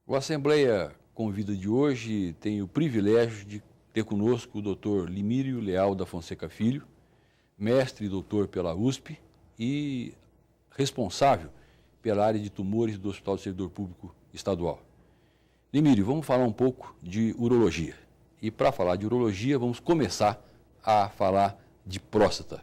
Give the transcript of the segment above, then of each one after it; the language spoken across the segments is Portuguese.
O Assembleia Convida de hoje tem o privilégio de ter conosco o Dr. Limírio Leal da Fonseca Filho, mestre e doutor pela USP e responsável pela área de tumores do Hospital do Servidor Público Estadual. Limírio, vamos falar um pouco de urologia. E para falar de urologia, vamos começar a falar de próstata.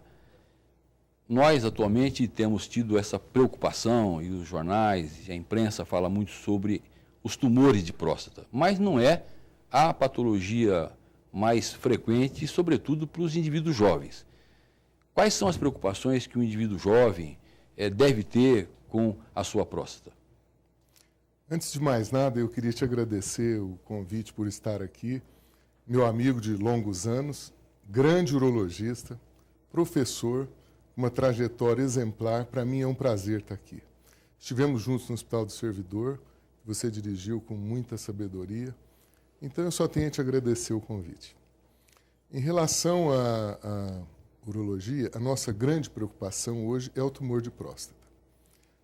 Nós, atualmente, temos tido essa preocupação, e os jornais e a imprensa falam muito sobre os tumores de próstata, mas não é a patologia mais frequente, sobretudo para os indivíduos jovens. Quais são as preocupações que um indivíduo jovem deve ter com a sua próstata? Antes de mais nada, eu queria te agradecer o convite por estar aqui. Meu amigo de longos anos, grande urologista, professor, uma trajetória exemplar. Para mim é um prazer estar aqui. Estivemos juntos no Hospital do Servidor, você dirigiu com muita sabedoria. Então eu só tenho a te agradecer o convite. Em relação à urologia, a nossa grande preocupação hoje é o tumor de próstata.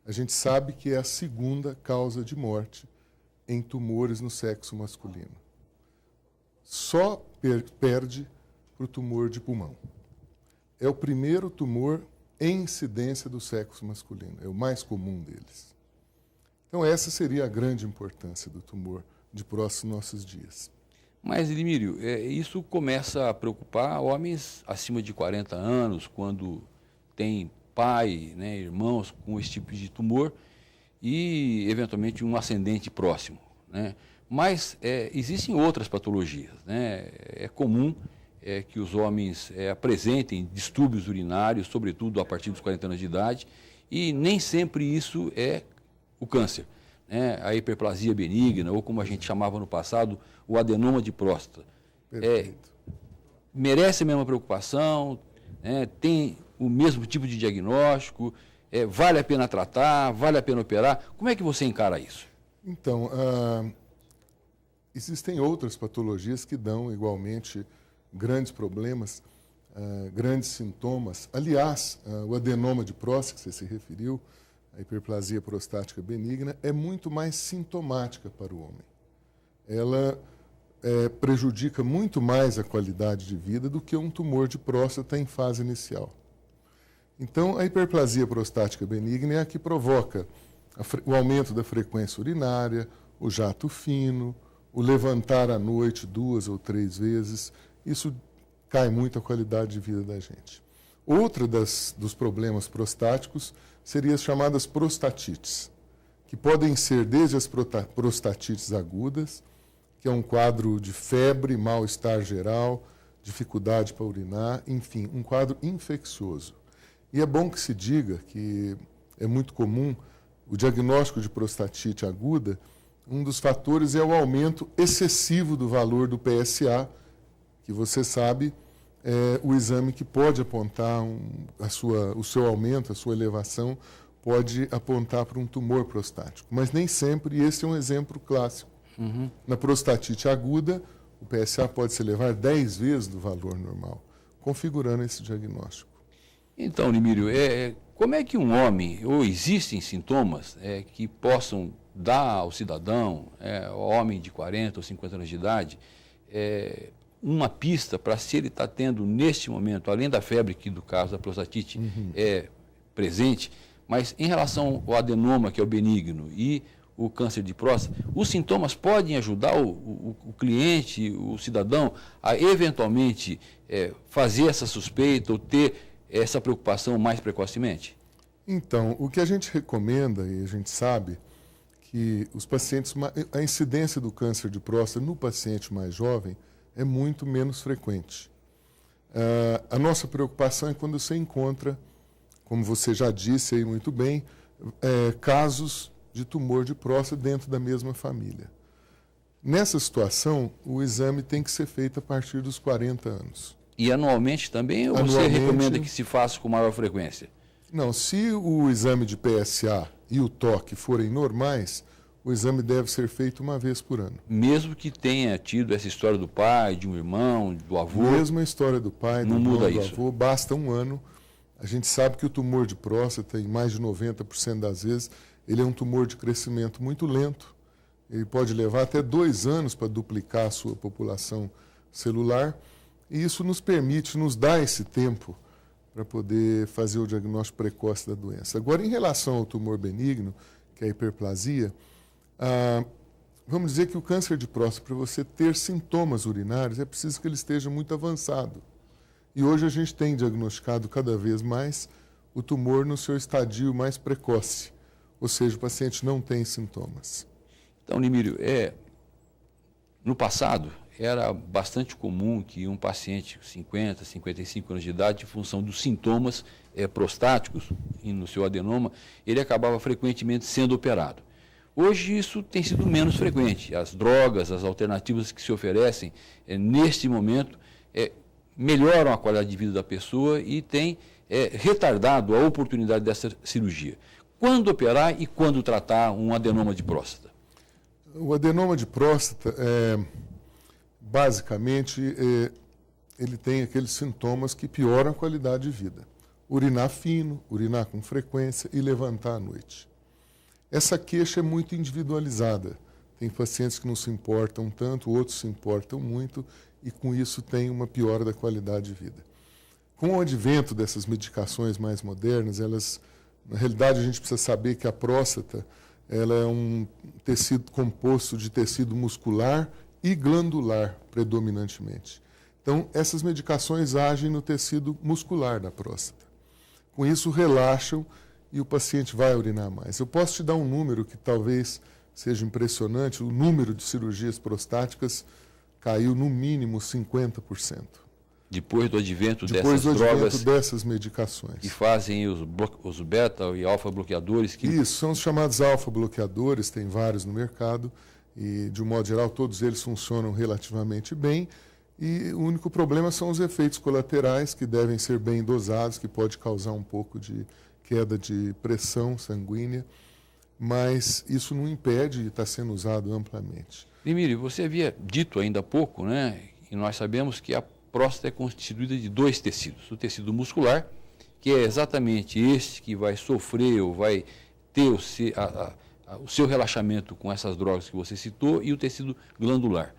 A gente sabe que é a segunda causa de morte em tumores no sexo masculino. Só perde para o tumor de pulmão. É o primeiro tumor em incidência do sexo masculino, é o mais comum deles. Então essa seria a grande importância do tumor de próstata nos nossos dias. Mas, Limírio, isso começa a preocupar homens acima de 40 anos, quando tem pai, irmãos com esse tipo de tumor e, eventualmente, um ascendente próximo, né? Mas existem outras patologias, né? É comum que os homens apresentem distúrbios urinários, sobretudo a partir dos 40 anos de idade, e nem sempre isso é o câncer, né? A hiperplasia benigna, ou como a gente chamava no passado, o adenoma de próstata. Merece a mesma preocupação, né? Tem o mesmo tipo de diagnóstico, vale a pena tratar, vale a pena operar. Como é que você encara isso? Então, existem outras patologias que dão igualmente grandes problemas, grandes sintomas. Aliás, o adenoma de próstata, que você se referiu, a hiperplasia prostática benigna, é muito mais sintomática para o homem. Ela prejudica muito mais a qualidade de vida do que um tumor de próstata em fase inicial. Então, a hiperplasia prostática benigna é a que provoca o aumento da frequência urinária, o jato fino, o levantar à noite 2 ou 3 vezes. Isso cai muito a qualidade de vida da gente. Outra dos problemas prostáticos seria as chamadas prostatites, que podem ser desde as prostatites agudas, que é um quadro de febre, mal-estar geral, dificuldade para urinar, enfim, um quadro infeccioso. E é bom que se diga que é muito comum o diagnóstico de prostatite aguda, um dos fatores é o aumento excessivo do valor do PSA, que você sabe é o exame que pode apontar o seu aumento, a sua elevação, pode apontar para um tumor prostático. Mas nem sempre, e esse é um exemplo clássico. Uhum. Na prostatite aguda, o PSA pode se elevar 10 vezes do valor normal, configurando esse diagnóstico. Então, Limírio, como é que um homem, ou existem sintomas que possam dar ao cidadão, ao homem de 40 ou 50 anos de idade, uma pista para se ele está tendo, neste momento, além da febre, que do caso da prostatite é presente, mas em relação ao adenoma, que é o benigno, e o câncer de próstata, os sintomas podem ajudar o cliente, o cidadão, a eventualmente fazer essa suspeita ou ter essa preocupação mais precocemente? Então, o que a gente recomenda, e a gente sabe, que os pacientes, a incidência do câncer de próstata no paciente mais jovem é muito menos frequente. A nossa preocupação é quando você encontra, como você já disse aí muito bem, casos de tumor de próstata dentro da mesma família. Nessa situação, o exame tem que ser feito a partir dos 40 anos. E anualmente também, ou você recomenda que se faça com maior frequência? Não, se o exame de PSA e o toque forem normais, o exame deve ser feito uma vez por ano. Mesmo que tenha tido essa história do pai, de um irmão, do avô? Mesmo a história do pai, do irmão, do isso. avô, basta um ano. A gente sabe que o tumor de próstata, em mais de 90% das vezes, ele é um tumor de crescimento muito lento. ele pode levar até 2 anos para duplicar a sua população celular, e isso nos permite, nos dá esse tempo para poder fazer o diagnóstico precoce da doença. Agora, em relação ao tumor benigno, que é a hiperplasia, vamos dizer que o câncer de próstata, para você ter sintomas urinários, é preciso que ele esteja muito avançado. E hoje a gente tem diagnosticado cada vez mais o tumor no seu estadio mais precoce, ou seja, o paciente não tem sintomas. Então, Limírio, no passado era bastante comum que um paciente com 50, 55 anos de idade, em função dos sintomas prostáticos e no seu adenoma, ele acabava frequentemente sendo operado. Hoje isso tem sido menos frequente. As drogas, as alternativas que se oferecem neste momento melhoram a qualidade de vida da pessoa e têm retardado a oportunidade dessa cirurgia. Quando operar e quando tratar um adenoma de próstata? O adenoma de próstata, basicamente, ele tem aqueles sintomas que pioram a qualidade de vida. Urinar fino, urinar com frequência e levantar à noite. Essa queixa é muito individualizada. Tem pacientes que não se importam tanto, outros se importam muito, e com isso tem uma piora da qualidade de vida. Com o advento dessas medicações mais modernas, na realidade a gente precisa saber que a próstata ela é um tecido composto de tecido muscular e glandular, predominantemente. Então, essas medicações agem no tecido muscular da próstata. Com isso, relaxam e o paciente vai urinar mais. Eu posso te dar um número que talvez seja impressionante: o número de cirurgias prostáticas caiu no mínimo 50%. Depois do advento dessas medicações. Que fazem os beta e alfa bloqueadores. Isso, são os chamados alfa bloqueadores, tem vários no mercado, e de um modo geral todos eles funcionam relativamente bem, e o único problema são os efeitos colaterais, que devem ser bem dosados, que pode causar um pouco de queda de pressão sanguínea, mas isso não impede de estar sendo usado amplamente. Limírio, você havia dito ainda há pouco, né, e nós sabemos que a próstata é constituída de 2 tecidos. O tecido muscular, que é exatamente este que vai sofrer ou vai ter o seu relaxamento com essas drogas que você citou, e o tecido glandular.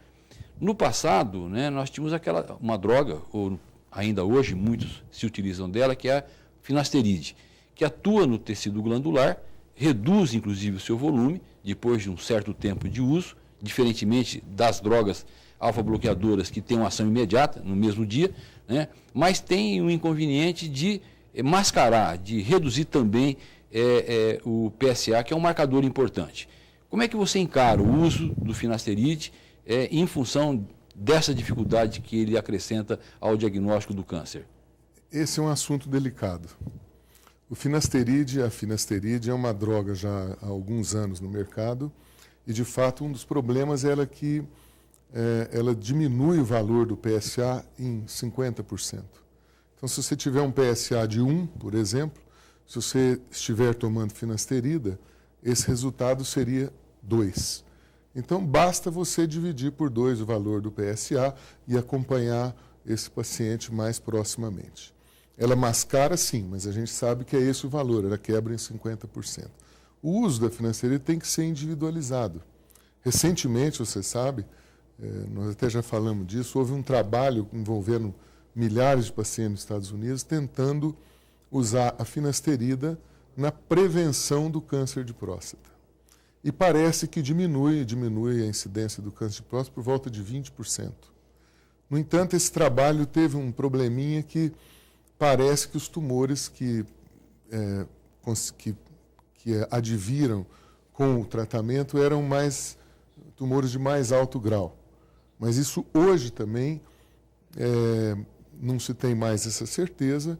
No passado, né, nós tínhamos uma droga, ou ainda hoje muitos se utilizam dela, que é a finasteride, que atua no tecido glandular, reduz inclusive o seu volume depois de um certo tempo de uso, diferentemente das drogas alfa-bloqueadoras que têm uma ação imediata, no mesmo dia, né? Mas tem um inconveniente de mascarar, de reduzir também o PSA, que é um marcador importante. Como é que você encara o uso do finasteride em função dessa dificuldade que ele acrescenta ao diagnóstico do câncer? Esse é um assunto delicado. A finasteride é uma droga já há alguns anos no mercado, e de fato um dos problemas é que ela diminui o valor do PSA em 50%. Então, se você tiver um PSA de 1, por exemplo, se você estiver tomando finasterida, esse resultado seria 2. Então, basta você dividir por 2 o valor do PSA e acompanhar esse paciente mais proximamente. Ela mascara sim, mas a gente sabe que é esse o valor, ela quebra em 50%. O uso da finasterida tem que ser individualizado. Recentemente, você sabe, nós até já falamos disso, houve um trabalho envolvendo milhares de pacientes nos Estados Unidos tentando usar a finasterida na prevenção do câncer de próstata. E parece que diminui a incidência do câncer de próstata por volta de 20%. No entanto, esse trabalho teve um probleminha que parece que os tumores que adviram com o tratamento eram tumores de mais alto grau. Mas isso hoje também não se tem mais essa certeza,